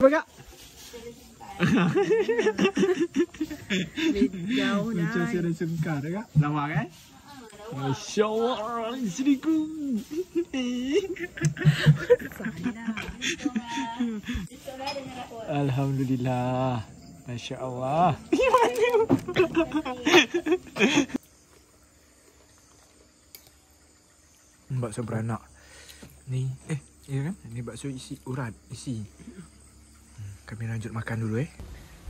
Apa kak? Jauh dah. Macam saya dah sengkar dah kak. Lawa kan? Masya Allah, istriku. Alhamdulillah. Masya Allah. Bakso beranak. Ni, ya kan? Ni bakso isi urat, isi. Kami lanjut makan dulu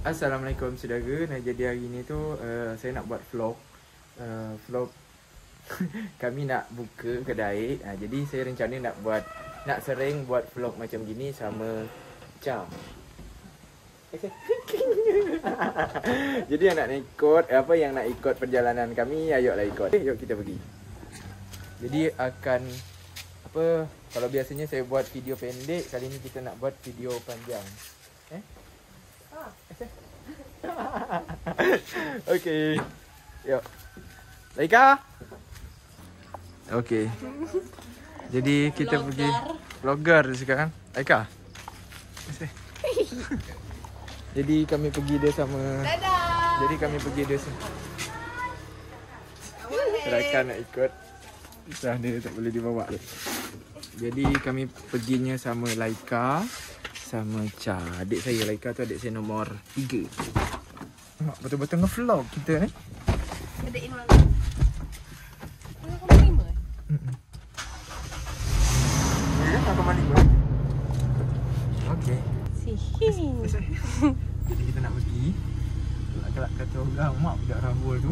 Assalamualaikum saudara. Nah, jadi hari ni tu saya nak buat vlog. Vlog kami nak buka kedai. Jadi saya rencana nak sering buat vlog macam gini sama Cam. Jadi yang nak ikut perjalanan kami, ayolah ikut. Yuk kita pergi. Jadi akan kalau biasanya saya buat video pendek, kali ni kita nak buat video panjang. Okey. Yuk. Laika. Okey. Jadi kita pergi vlogger sekarang. Laika. Jadi kami pergi dia sama. Dadah. Jadi kami pergi dia sama. Laika nak ikut. Susah dia tak boleh dibawa. Jadi kami perginya sama Laika, sama Cha. Adik saya Laika tu adik saya nombor 3. Nak betul-betul nge-vlog kita ni. Adik Imran. Kau 5? Ya, nak mandi pun. Okey. Jadi kita nak pergi. Kelak kata orang mak budak rambut tu.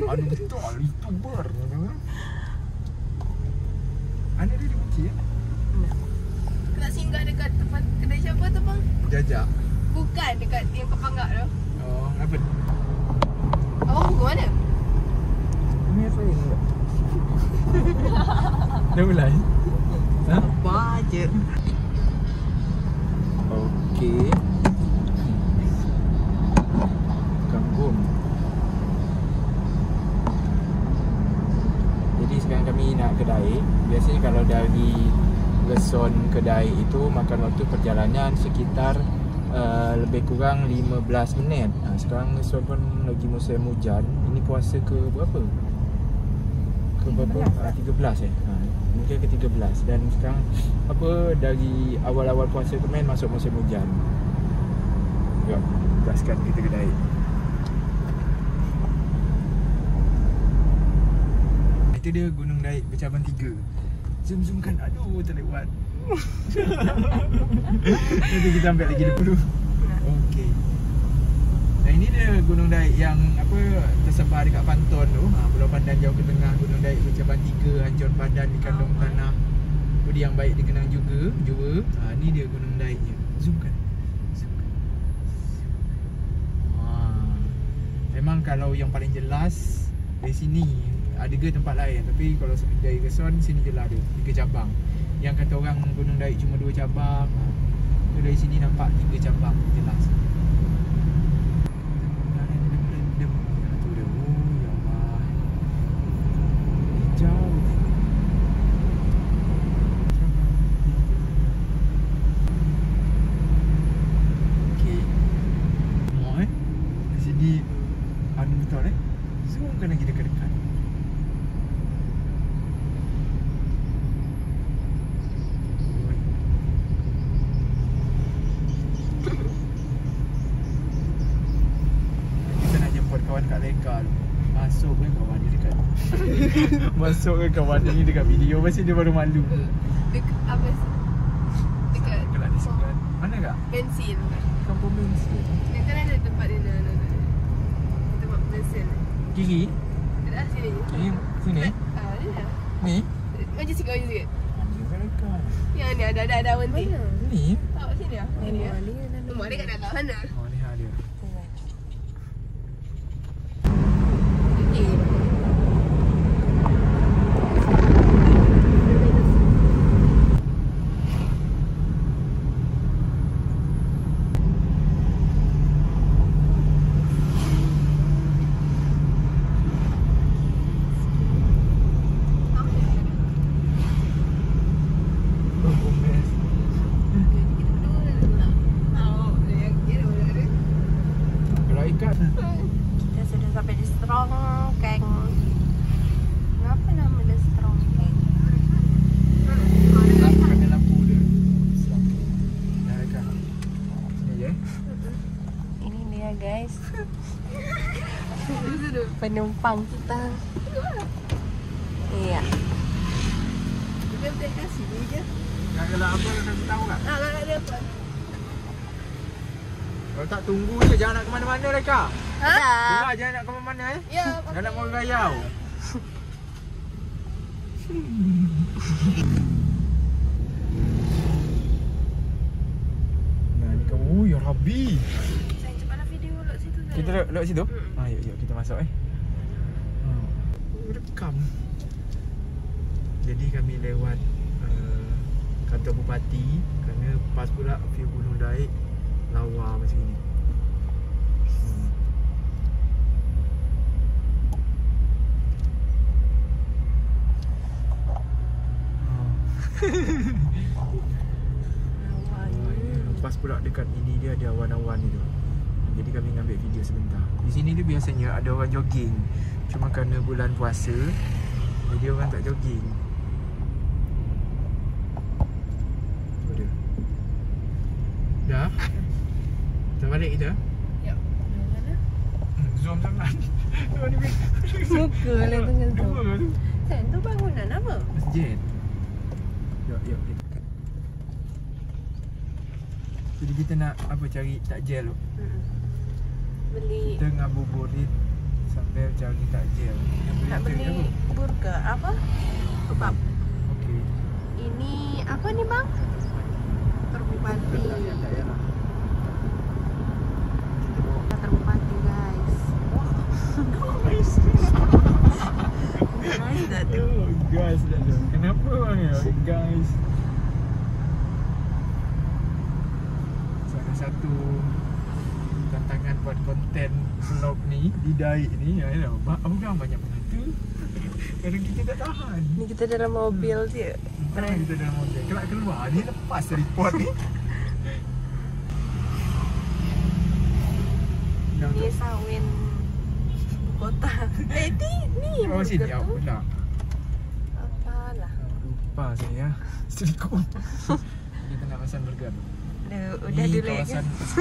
Anu betul YouTuber. Anak dia dikunci ya? Nak singgah dekat tempat kedai siapa tu bang? Jajak. Bukan dekat yang Kepanggak tu. Oh, apa? Awak ke mana? Ini saya ni. Dah mulai? Apa je. Okey. Kampung. Jadi sekarang kami nak kedai. Biasanya kalau dari Leson kedai itu makan waktu perjalanan sekitar lebih kurang 15 minit. Sekarang Leson pun lagi musim hujan. Ini puasa ke berapa? Ke berapa? 13 mungkin ke 13. Dan sekarang dari awal-awal puasa kemarin masuk musim hujan. Jom, gaskan kita kedai. Itu dia Gunung Daik bercabang 3. Zoom kan. Aduh, terlewat. Nanti kita ambil lagi dulu. Okey. Dan ini dia Gunung Daik yang tersebar dekat Pantun tu. Pulau Pandan jauh ke tengah, Gunung Daik bercabang 3, hancur padan di kandung tanah. Budi yang baik dikenang juga. Ni dia Gunung Daiknya. Zoom kan. Memang kalau yang paling jelas dari sini. Ada ke tempat lain, tapi kalau dari Leson sini je lah ada 3 cabang. Yang kata orang Gunung Daik cuma 2 cabang, tu dari sini nampak 3 cabang jelas. Tu dia. Ya Allah. Hijau. Okey. Mau di sini anu betul Zoom kan lagi dekat-dekat. Masuk ke kawan dia dekat masuk ke kawan dia ni dekat video. Pasti dia baru malu. Dekat apa sih? Dekat Kelak di sebelah. Mana kak? bensin. Kampung bensin. Dia kan ada tempat dia tempat bensin. Kiri? Dekat sini. Kiri sini? Dia dah. Ni? Maju sikit. Anjing dekat. Yang ni ada berhenti. Ni? Tak sini ah. Ni ah. Rumah dia kat dalam sana. Oh ni ada. Kak. Kita sudah sampai di Strongkeng. Kenapa nama dia Strongkeng? Ada lampu dia. Dah dekat. Sini je. Ini dia guys. Penumpang kita. Iya. Dia boleh kasih ni je. Nak gelak apa kasih tahu tak? Nak ada apa? Kalau tak tunggu je, jangan nak ke mana-mana lah Kak. Ha? Dengar jangan nak ke mana-mana Ya. Jangan nak orang gayau. Nah ni kamu, ya Rabbi. Saya cepatlah video duduk situ. Kita duduk situ? Yuk kita masuk Rekam. Jadi kami lewat kantor bupati. Kerana pas pula view Gunung Daik lawa macam ni. Pas pula dekat ini dia ada awan-awan itu. Jadi kami ambil video sebentar. Di sini tu biasanya ada orang jogging. Cuma kerana bulan puasa, jadi orang tak jogging. Tu dia. Dah? Dah balik kita? Ya. Mana? Zoom sangat. Muka lah tengah tu. Dua tu. Sen tu bangunan apa? Masjid. Yuk. Jadi kita nak apa cari takjil tu. Beli. Kita ngabuburit sambil cari takjil. Nak beli burger apa? Kebab. Okey. Ini apa ni bang? Terbupati. Terbupati guys. Guys dah tu. Guys dah tu. Kenapa bang ya? Guys. Salah satu tantangan buat konten vlog ni di Daik ni ya, orang banyak penonton. Kadang kita tak tahan. Ni kita dalam mobil je. Kita dalam mobil. Kelak keluar ni lepas report ni. Ni sawin kota. Ni Oh sini burger apa tu. pula? Apalah. Lupa saya. Selingkuh. Kita nak pesan burger. Udah Ni dulu ya kawasan guys.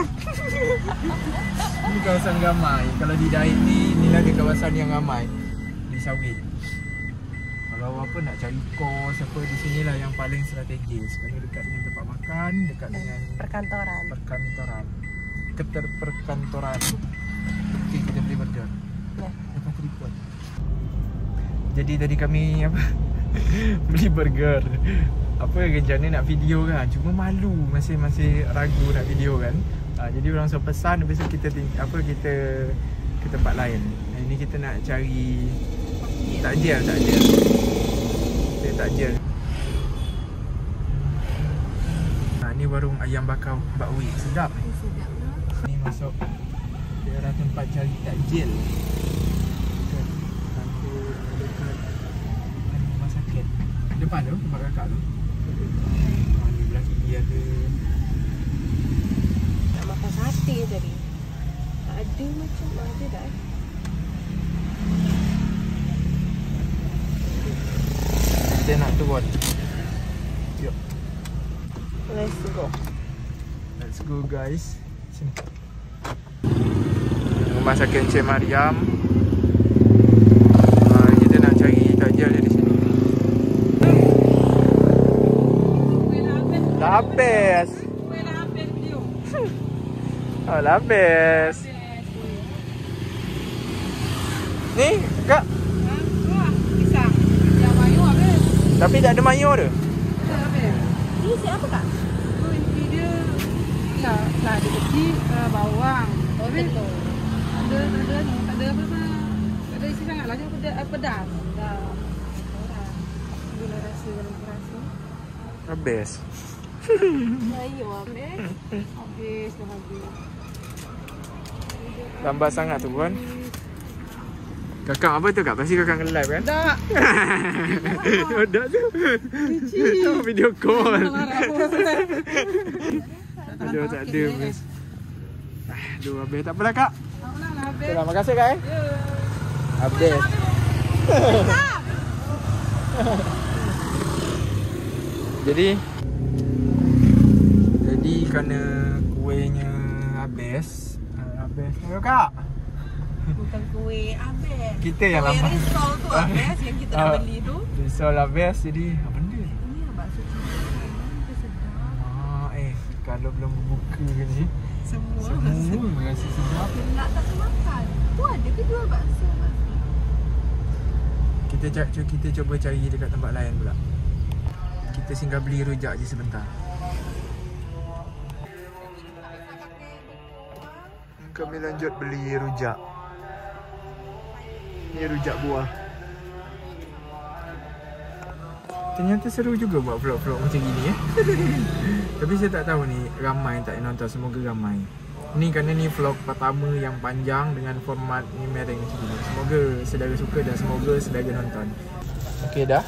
Ni kawasan ramai. Kalau di Daik ni lagi kawasan yang ramai di Sawit. Kalau apa nak cari kos apa di sinilah yang paling strategis. Kerana dekat dengan tempat makan, dekat dengan Perkantoran. perkantoran. Okey, kita beli burger. Ya. Lepas tripod. Jadi tadi kami apa? Beli burger. Apa rencana nak video kan, cuma malu, masih ragu nak video kan. Jadi orang suruh pesan, lepas tu kita ke tempat lain. Ini kita nak cari takjil. Kita takjil. Ni warung ayam bakar Mbak Wik, sedap ni. Sedap tu. Ni masuk daerah tempat cari takjil. Dekat rumah sakit. Depan tu tempat kakak tu. Ni belah kiri ada. Nak makan sate tadi. Ada macam ada dah. Kita nak turun. Yuk. Let's go guys. Sini. Rumah sakit Encik Mariam. Kita nak cari takjil di sini. Dah habis. Oh, dah habis. Ni, Kak. Pisang. Yang mayu habis. Tapi tak ada mayo dia. Habis. Ni siapa kak? Ini dia lah dia kecil bawang. Habis ada apa mah? Ada isi sangat lah dia pedas. Dah. Gula rasa dalam rasa. Habis. Mayu habis. Habis dah habis. Lambat sangat tu kan. Kakak apa tu Kak? Pasti kakak nge-live kan? Tak. Dah tu. Video call. Video tak ada. Aduh habis tak apalah Kak. Nak habis. Terima kasih kak. Ya. Habis. Jadi kerana kuihnya habis. Ayo kak. Bukan kuih habis. Kita yang kuih lambat. risol tu habis yang kita dah beli tu. Risol habis jadi apa benda? Ini yang bakso cina. Itu sedap. Kalau belum buka ni Semua rasa sedap. nak tak makan. Tu ada ke jual bakso? Kita cuba cari dekat tempat lain pula. Kita singgah beli rujak je sebentar. Kami lanjut beli rujak. Ni rujak buah. Ternyata seru juga buat vlog-vlog macam gini ya. Tapi saya tak tahu ni ramai tak yang nonton. Semoga ramai. Ni kerana ni vlog pertama yang panjang dengan format ni mereng macam ni. Semoga saudara suka dan semoga saudara nonton. Okey dah.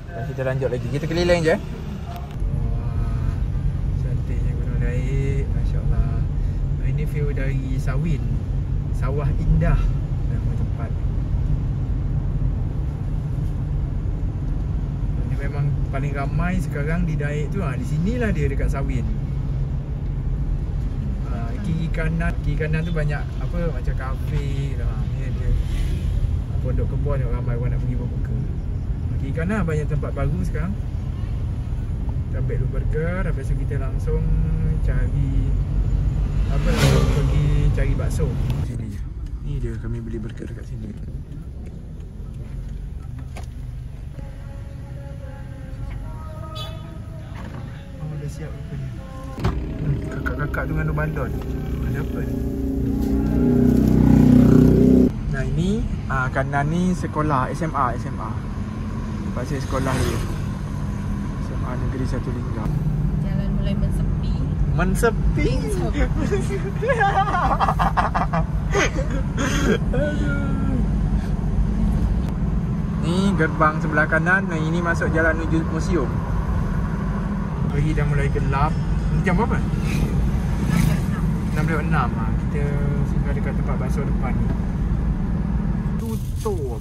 Dan kita lanjut lagi. Kita keliling je. Cantiknya Gunung Daik. Masya Allah. Ini view dari Sawin. Sawah Indah nama tempat. Ini memang paling ramai sekarang di Daik tu. Di sinilah dia dekat Sawin. Kiri kanan tu banyak apa macam kafe lah. Ni dia pondok kebun yang ramai orang nak pergi berbuka. Kiri kanan banyak tempat baru sekarang. Kita ambil dulu burger, habis tu kita langsung cari apa nak pergi cari bakso. Sini je. Ni dia kami beli burger dekat sini. Oh dah siap rupanya. Kakak-kakak tu ngandung balon. Ada apa ni? Nah ini kanan ni sekolah SMA. Pasal sekolah dia SMA Negeri Satu Linggar. Jalan mulai mensepi. Mensepi. Ni gerbang sebelah kanan. Nah ini masuk jalan menuju museum. Pagi dah mulai gelap. Jam berapa? 6.06. Kita singgah dekat tempat bakso depan ni. Tutup.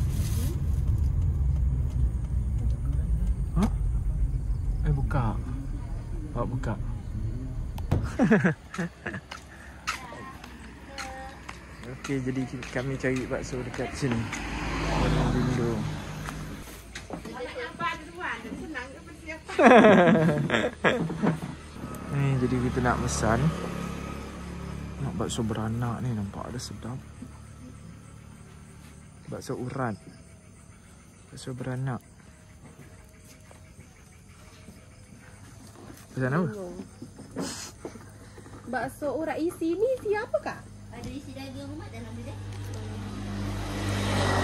Hah? Buka. Buka. Okey, jadi kami cari bakso dekat sini. Warung Bindo. Ni jadi kita nak pesan. Nak bakso beranak ni, nampak ada sedap. Bakso urat. Bakso beranak. Pesan apa? Bakso urat isi ni apa kak? Ada isi daging umat dalam dia.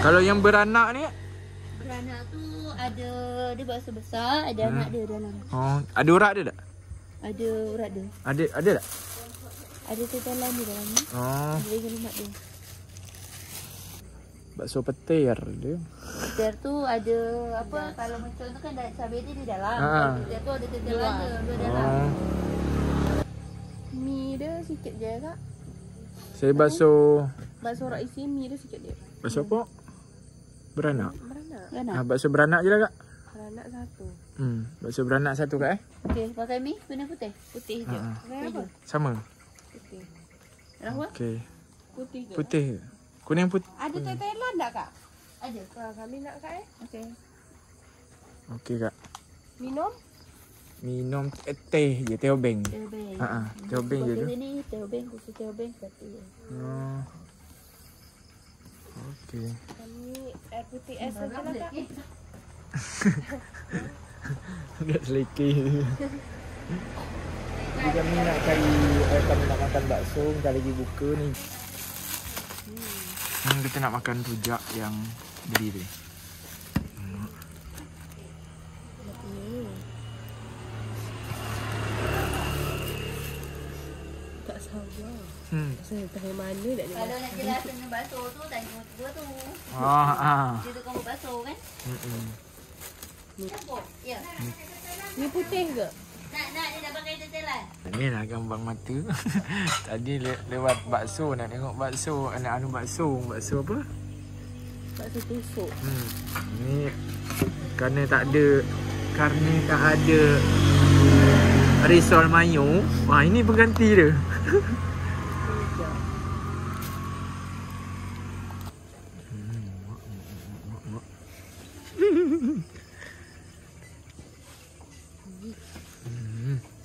Kalau yang beranak ni? Beranak tu ada dia bakso besar, ada anak dia dalam. Oh, ada urat dia tak? Ada urat dia. Ada tak? Ada tetelan di dalam ni. Oh. Daging umat dia. Bakso petir dia. Petir tu ada apa? Kalau macam tu kan cabai dia di dalam. Petir tu ada tetelan dia dua dalam. Oh. Mi dia sikit je kak. Saya bakso Bakso urat isi mi dia sikit je. bakso apa? Beranak. Beranak. Bakso beranak je lah kak. Beranak satu. Bakso beranak satu kak Okey, pakai mi kuning putih. Putih je. Pakai apa? Sama. Putih. Rahwa? Okey. Putih je. Putih. Kuning putih. Ada tetelan tak kak? Ada. Kami nak kak Okey. Okey kak. Minum? Minum teh je, teh obeng. Teh obeng. Teh obeng je tu. Ni teh obeng, khusus teh obeng satu. Oh. Okey. Kami air putih es saja lah kak. Agak seleki. Jadi kami nak cari kami nak makan bakso, bentar lagi buka ni. Kita nak makan rujak yang beli tu. Tak sabar. Saya tahu mana nak dia. Kalau nak jelas dengan bakso tu tanya gua tu. Dia tu kamu bakso kan? Hmm. Campur. Ya. Ni putih ke? Nak dia dah pakai tetelan. Ni lah gambar mata. Tadi lewat bakso nak tengok bakso. Anak bakso. Bakso apa? Bakso tusuk. Ni kerana tak ada risol mayo. Wah, ini pengganti dia.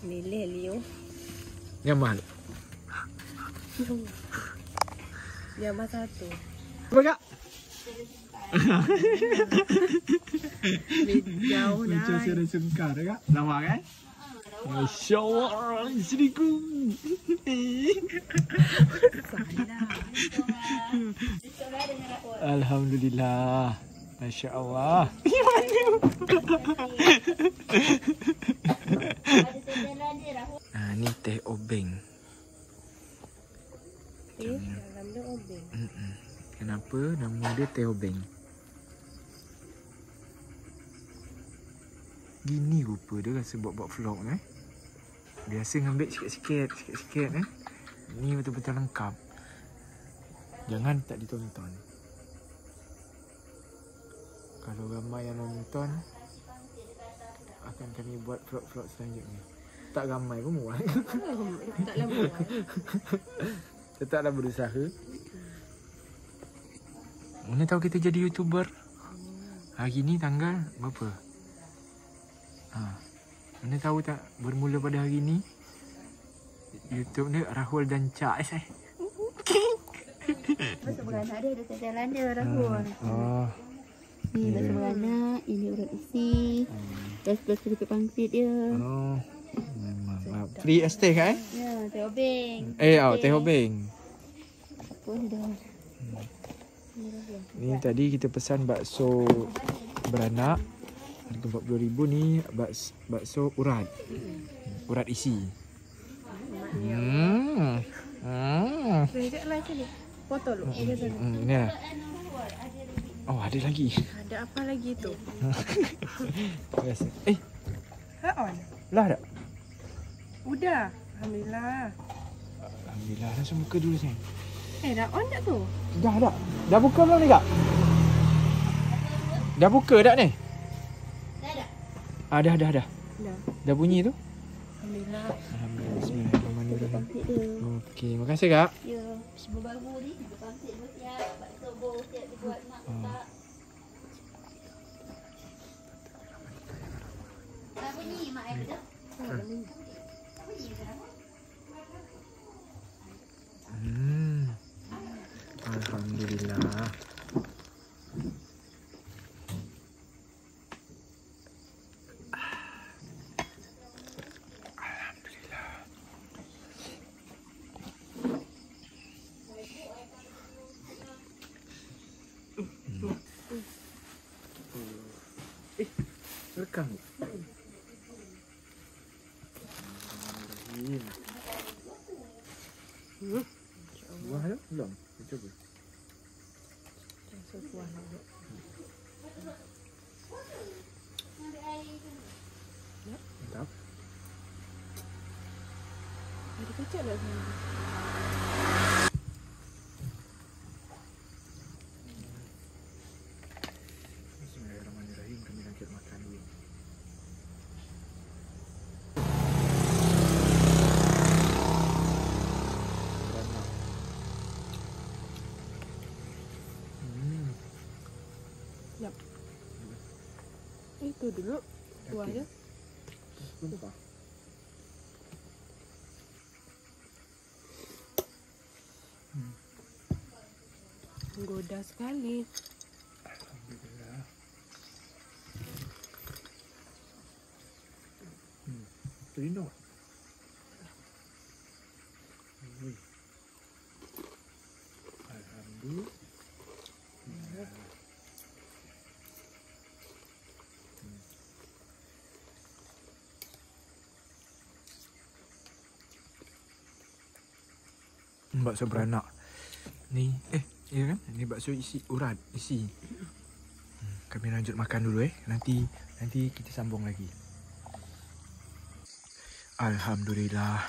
Milih Leo. Yang mana? Yang mana satu? Apa kak? Jauh dah. Macam saya rasa sengkar kak. Lawa kan? Masya Allah, isteriku. Alhamdulillah. Masya Allah. Ni teh obeng. Dalam dia obeng. Kenapa nama dia teh obeng? Gini rupa dia rasa buat vlog Biasa ngambil sikit-sikit Ni betul-betul lengkap. Jangan tak ditonton. Kalau ramai yang nonton, akan kami buat vlog-vlog selanjutnya. Tak ramai pun muat. Taklah buat. Tetaplah berusaha. Mana tahu kita jadi YouTuber. Hari ni tanggal berapa? Mana tahu tak bermula pada hari ni YouTube ni Rahul dan Cak Bakso beranak dia ada tetelan dia Rahul. Ni bakso beranak, ini urat isi. Plus keripik pangsit dia. Memang free estate kan? Ya, teh obeng. Teh obeng. Apa ni dah? Ni tadi kita pesan bakso beranak harga 40,000 ni bakso urat. Urat isi. Sekejaplah sini. Foto lu. Ni lah. Oh, ada lagi. Ada apa lagi tu? Biasa. On. Lah tak? Udah. Alhamdulillah. Alhamdulillah. Langsung buka dulu sini. Dah on tak tu? Dah. Dah buka belum ni kak? Dah buka tak ni? Dah. Dah. Dah bunyi tu? Alhamdulillah. Alhamdulillah. Bismillahirrahmanirrahim. Pangsit dia. Okey, terima kasih kak. Ya, baru ni pangsit pun siap, bakso pun siap dibuat mak tak. Apa ni mak ada? Alhamdulillah. Rekam. Buah dah? Belum? Kita cuba. Buah dulu. Mantap. Ada kecap tak sana? Bismillahirrahmanirrahim. Kami lanjut makan dulu. Yap. Itu dulu buah dia. Lupa. Menggoda sekali. Alhamdulillah. Terino. Alhamdulillah. Bakso beranak. Ni ya kan? Ni bakso isi urat, isi. Kami lanjut makan dulu Nanti kita sambung lagi. Alhamdulillah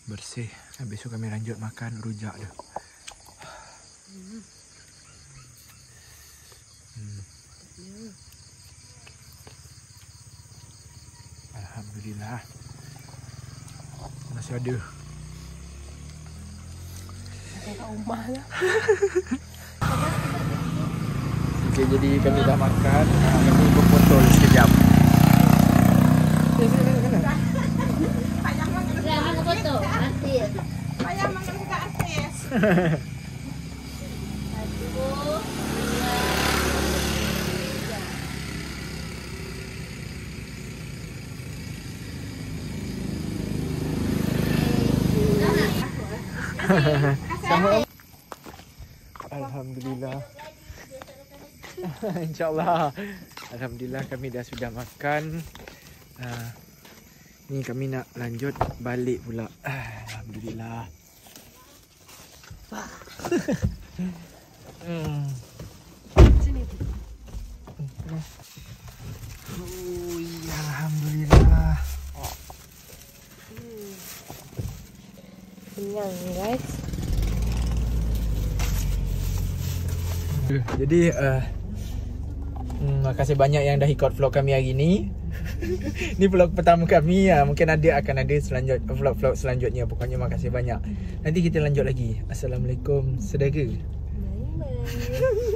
bersih. Besok kami lanjut makan rujak dia. Alhamdulillah masih ada. Kat rumah lah. Okey, jadi kami dah makan. Kami berfoto sekejap. Jangan foto. Artis. Ayam makan dekat artis. Alhamdulillah. InsyaAllah. Alhamdulillah kami dah sudah makan. Ni kami nak lanjut balik pula. Alhamdulillah. Sini. Oh, ya, Alhamdulillah. Kenyang guys. Jadi makasih banyak yang dah ikut vlog kami hari ni. Ni vlog pertama kami ya. Mungkin akan ada vlog-vlog selanjutnya. Pokoknya makasih banyak. Nanti kita lanjut lagi. Assalamualaikum saudara. Bye bye.